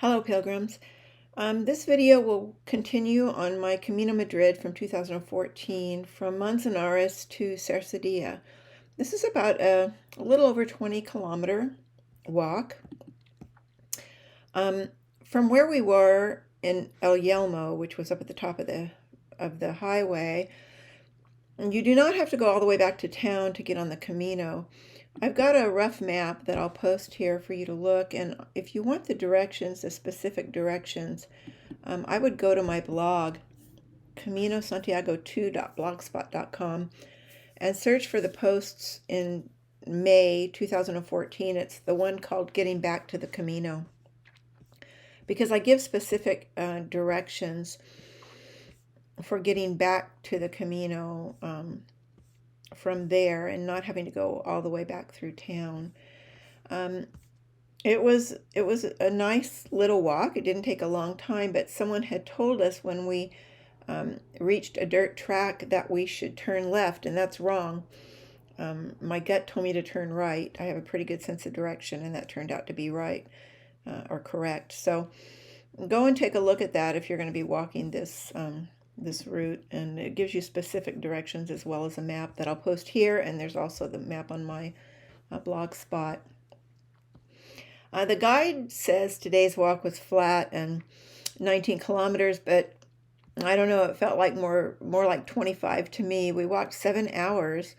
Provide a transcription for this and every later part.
Hello, pilgrims. This video will continue on my Camino Madrid from 2014 from Manzanares to Cercedilla. This is about a little over 20-kilometer walk. From where we were in El Yelmo, which was up at the top of the highway, you do not have to go all the way back to town to get on the Camino. I've got a rough map that I'll post here for you to look, and if you want the directions, the specific directions, I would go to my blog, caminosantiago2.blogspot.com, and search for the posts in May 2014. It's the one called Getting Back to the Camino, because I give specific directions for getting back to the Camino from there and not having to go all the way back through town. It was a nice little walk. It didn't take a long time, but someone had told us when we reached a dirt track that we should turn left, and that's wrong. My gut told me to turn right. I have a pretty good sense of direction, and that turned out to be right or correct. So go and take a look at that if you're going to be walking this route, and it gives you specific directions as well as a map that I'll post here, and there's also the map on my blog spot. The guide says today's walk was flat and 19 kilometers, but I don't know, it felt like more like 25 to me. We walked 7 hours,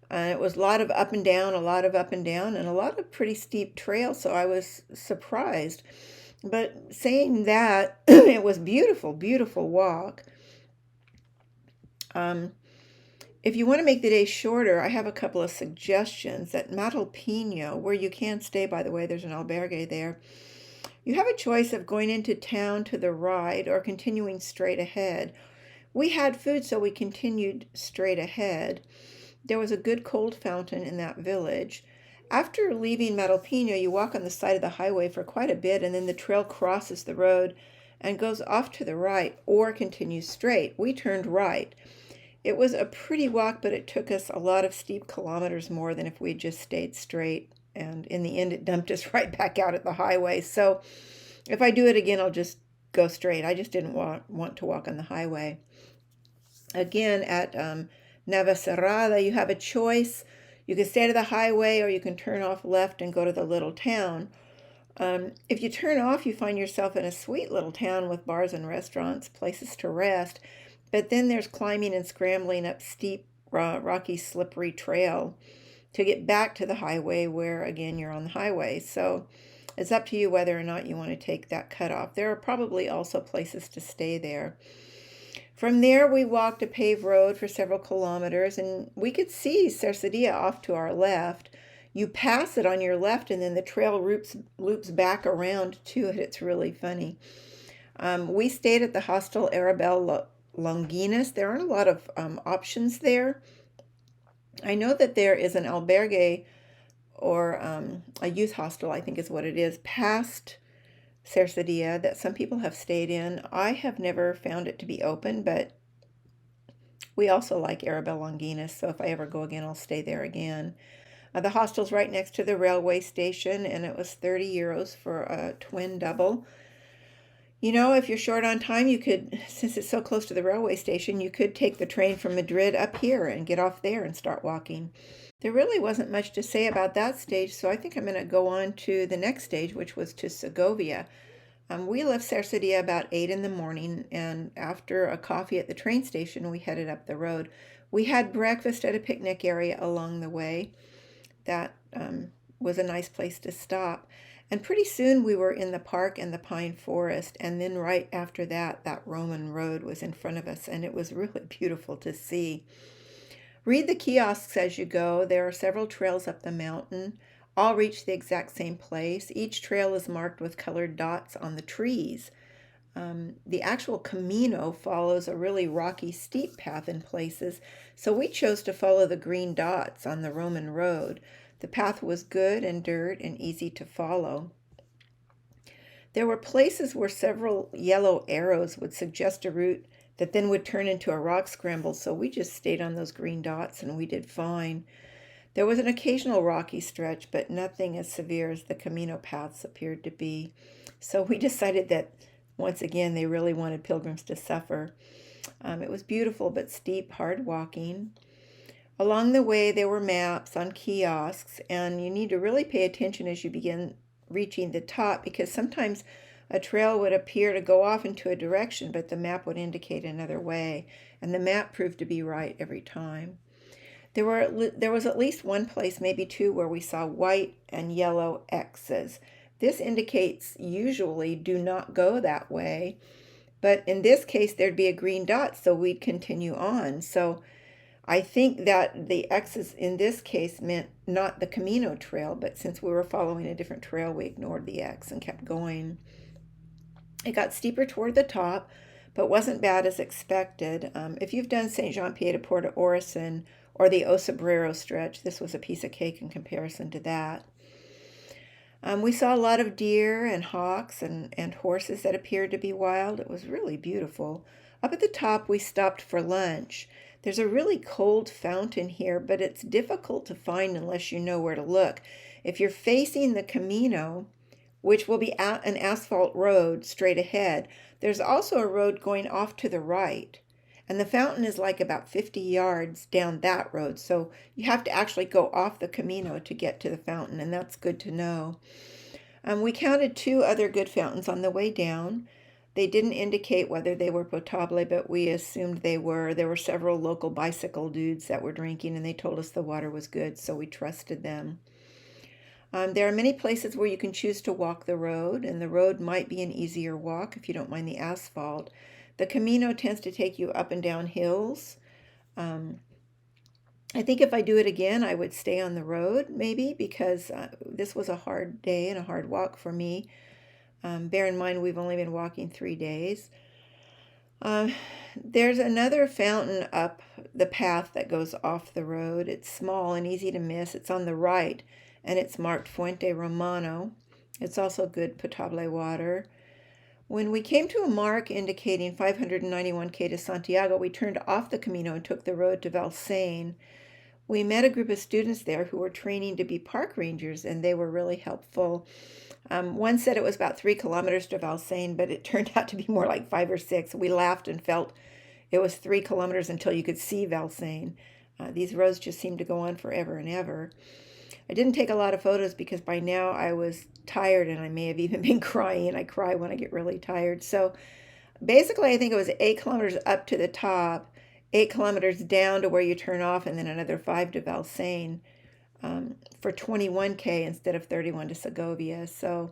and it was a lot of up and down, and a lot of pretty steep trails, so I was surprised. But saying that, it was beautiful, beautiful walk. If you want to make the day shorter, I have a couple of suggestions. At Malpino, where you can stay, by the way, there's an albergue there. You have a choice of going into town to the right or continuing straight ahead. We had food, so we continued straight ahead. There was a good cold fountain in that village. After leaving Malpino, you walk on the side of the highway for quite a bit, and then the trail crosses the road and goes off to the right or continues straight. We turned right. It was a pretty walk, but it took us a lot of steep kilometers more than if we had just stayed straight. And in the end, it dumped us right back out at the highway. So if I do it again, I'll just go straight. I just didn't want to walk on the highway. Again, at Navacerrada, you have a choice. You can stay to the highway, or you can turn off left and go to the little town. If you turn off, you find yourself in a sweet little town with bars and restaurants, places to rest. But then there's climbing and scrambling up steep, rocky, slippery trail to get back to the highway where, again, you're on the highway. So it's up to you whether or not you want to take that cutoff. There are probably also places to stay there. From there, we walked a paved road for several kilometers, and we could see Cercedilla off to our left. You pass it on your left, and then the trail loops back around to it. It's really funny. We stayed at the hostel Arabelle Longinas. There aren't a lot of options there. I know that there is an albergue or a youth hostel, I think is what it is, past Cercedilla that some people have stayed in. I have never found it to be open, but we also like Arabelle Longinas, so if I ever go again, I'll stay there again. The hostel's right next to the railway station, and it was 30 euros for a twin double. You know, if you're short on time, you could, since it's so close to the railway station, you could take the train from Madrid up here and get off there and start walking. There really wasn't much to say about that stage, so I think I'm going to go on to the next stage, which was to Segovia. We left Cercedilla about 8 in the morning, and after a coffee at the train station, we headed up the road. We had breakfast at a picnic area along the way. That was a nice place to stop. And pretty soon we were in the park and the pine forest, and then right after that, that Roman road was in front of us, and it was really beautiful to see. Read the kiosks as you go. There are several trails up the mountain. All reach the exact same place. Each trail is marked with colored dots on the trees. The actual Camino follows a really rocky, steep path in places, so we chose to follow the green dots on the Roman road. The path was good and dirt and easy to follow. There were places where several yellow arrows would suggest a route that then would turn into a rock scramble, so we just stayed on those green dots and we did fine. There was an occasional rocky stretch, but nothing as severe as the Camino paths appeared to be. So we decided that, once again, they really wanted pilgrims to suffer. It was beautiful but steep, hard walking. Along the way, there were maps on kiosks, and you need to really pay attention as you begin reaching the top, because sometimes a trail would appear to go off into a direction, but the map would indicate another way, and the map proved to be right every time. There was at least one place, maybe two, where we saw white and yellow X's. This indicates usually do not go that way, but in this case there'd be a green dot, so we'd continue on. So I think that the X's in this case meant not the Camino trail, but since we were following a different trail, we ignored the X and kept going. It got steeper toward the top, but wasn't bad as expected. If you've done St. Jean-Pied-de-Port to Orison or the Osabrero stretch, this was a piece of cake in comparison to that. We saw a lot of deer and hawks and horses that appeared to be wild. It was really beautiful. Up at the top, we stopped for lunch. There's a really cold fountain here, but it's difficult to find unless you know where to look. If you're facing the Camino, which will be an asphalt road straight ahead, there's also a road going off to the right. And the fountain is like about 50 yards down that road. So you have to actually go off the Camino to get to the fountain, and that's good to know. We counted 2 other good fountains on the way down. They didn't indicate whether they were potable, but we assumed they were. There were several local bicycle dudes that were drinking, and they told us the water was good, so we trusted them. There are many places where you can choose to walk the road, and the road might be an easier walk if you don't mind the asphalt. The Camino tends to take you up and down hills. I think if I do it again, I would stay on the road, maybe, because this was a hard day and a hard walk for me. Bear in mind, we've only been walking 3 days. There's another fountain up the path that goes off the road. It's small and easy to miss. It's on the right, and it's marked Fuente Romano. It's also good potable water. When we came to a mark indicating 591 km to Santiago, we turned off the Camino and took the road to Valsain. We met a group of students there who were training to be park rangers, and they were really helpful. One said it was about 3 kilometers to Valsain, but it turned out to be more like 5 or 6. We laughed and felt it was 3 kilometers until you could see Valsain. These roads just seemed to go on forever and ever. I didn't take a lot of photos because by now I was tired, and I may have even been crying. I cry when I get really tired. So basically, I think it was 8 kilometers up to the top, 8 kilometers down to where you turn off, and then another 5 to Valsain for 21K instead of 31 to Segovia. So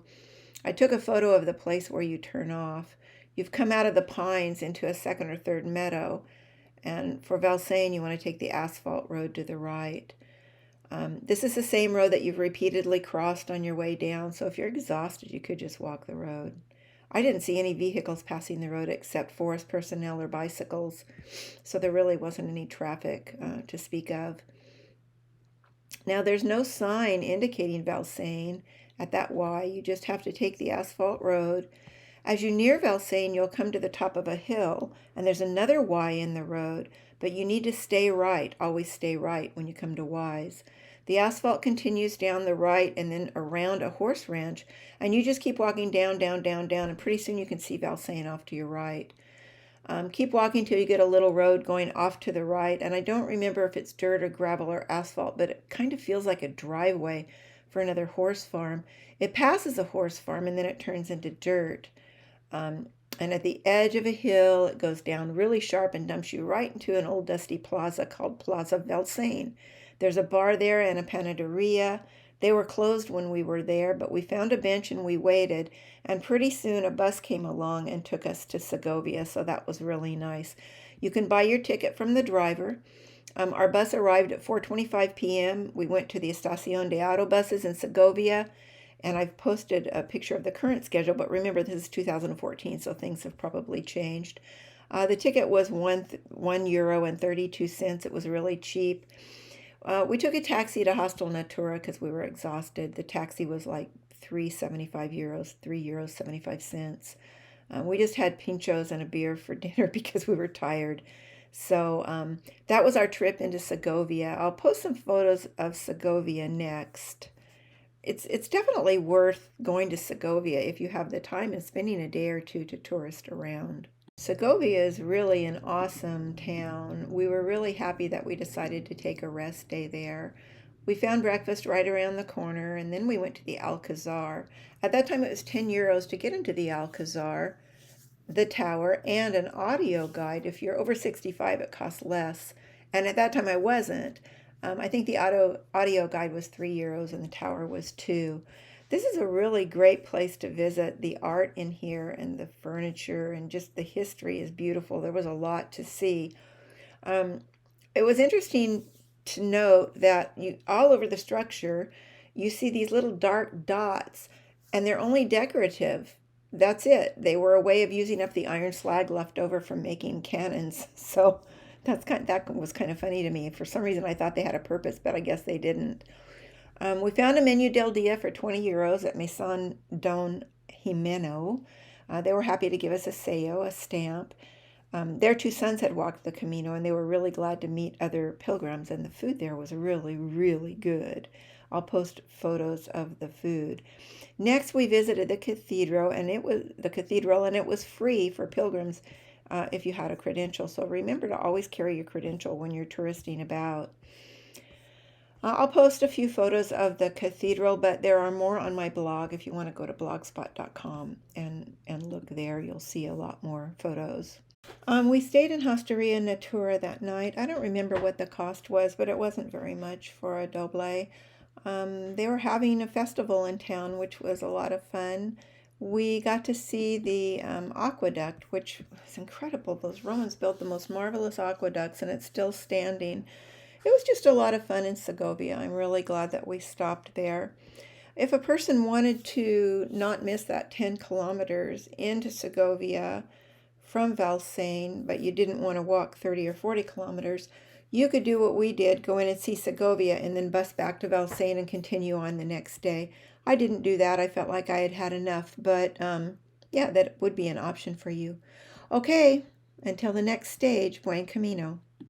I took a photo of the place where you turn off. You've come out of the pines into a second or third meadow, and for Valsain, you want to take the asphalt road to the right. This is the same road that you've repeatedly crossed on your way down, so if you're exhausted, you could just walk the road. I didn't see any vehicles passing the road except forest personnel or bicycles, so there really wasn't any traffic to speak of. Now, there's no sign indicating Valsain at that Y. You just have to take the asphalt road. As you near Valsain, you'll come to the top of a hill, and there's another Y in the road, but you need to stay right. Always stay right when you come to Ys. The asphalt continues down the right and then around a horse ranch, and you just keep walking down, down, down, down, and pretty soon you can see Valsain off to your right. Keep walking till you get a little road going off to the right, and I don't remember if it's dirt or gravel or asphalt, but it kind of feels like a driveway for another horse farm. It passes a horse farm, and then it turns into dirt. And at the edge of a hill, it goes down really sharp and dumps you right into an old dusty plaza called Plaza Valsain. There's a bar there and a panaderia. They were closed when we were there, but we found a bench and we waited, and pretty soon a bus came along and took us to Segovia, so that was really nice. You can buy your ticket from the driver. Our bus arrived at 4:25 p.m. We went to the Estación de Autobuses in Segovia, and I've posted a picture of the current schedule, but remember this is 2014, so things have probably changed. The ticket was €1.32. It was really cheap. We took a taxi to Hostel Natura because we were exhausted. The taxi was like €3.75, €3.75. We just had pinchos and a beer for dinner because we were tired. So that was our trip into Segovia. I'll post some photos of Segovia next. It's definitely worth going to Segovia if you have the time and spending a day or two to tourist around. Segovia is really an awesome town. We were really happy that we decided to take a rest day there. We found breakfast right around the corner, and then we went to the Alcazar. At that time, it was 10 euros to get into the Alcazar, the tower, and an audio guide. If you're over 65, it costs less. And at that time, I wasn't. I think the audio guide was 3 euros and the tower was 2. This is a really great place to visit. The art in here and the furniture and just the history is beautiful. There was a lot to see. Um, it was interesting to note that all over the structure, you see these little dark dots, and they're only decorative. That's it. They were a way of using up the iron slag left over from making cannons. So that was kind of funny to me. For some reason, I thought they had a purpose, but I guess they didn't. We found a menu del dia for 20 euros at Maison Don Jimeno. They were happy to give us a sello, a stamp. Their 2 sons had walked the Camino, and they were really glad to meet other pilgrims, and the food there was really, really good. I'll post photos of the food. Next, we visited the cathedral, and it was free for pilgrims if you had a credential. So remember to always carry your credential when you're touristing about. I'll post a few photos of the cathedral, but there are more on my blog. If you want to go to blogspot.com and look there, you'll see a lot more photos. We stayed in Hosteria Natura that night. I don't remember what the cost was, but it wasn't very much for a doble. They were having a festival in town, which was a lot of fun. We got to see the aqueduct, which was incredible. Those Romans built the most marvelous aqueducts, and it's still standing. It was just a lot of fun in Segovia. I'm really glad that we stopped there. If a person wanted to not miss that 10 kilometers into Segovia from Valsain, but you didn't want to walk 30 or 40 kilometers, you could do what we did, go in and see Segovia and then bus back to Valsain and continue on the next day. I didn't do that. I felt like I had had enough, but yeah, that would be an option for you. Okay, until the next stage, buen camino.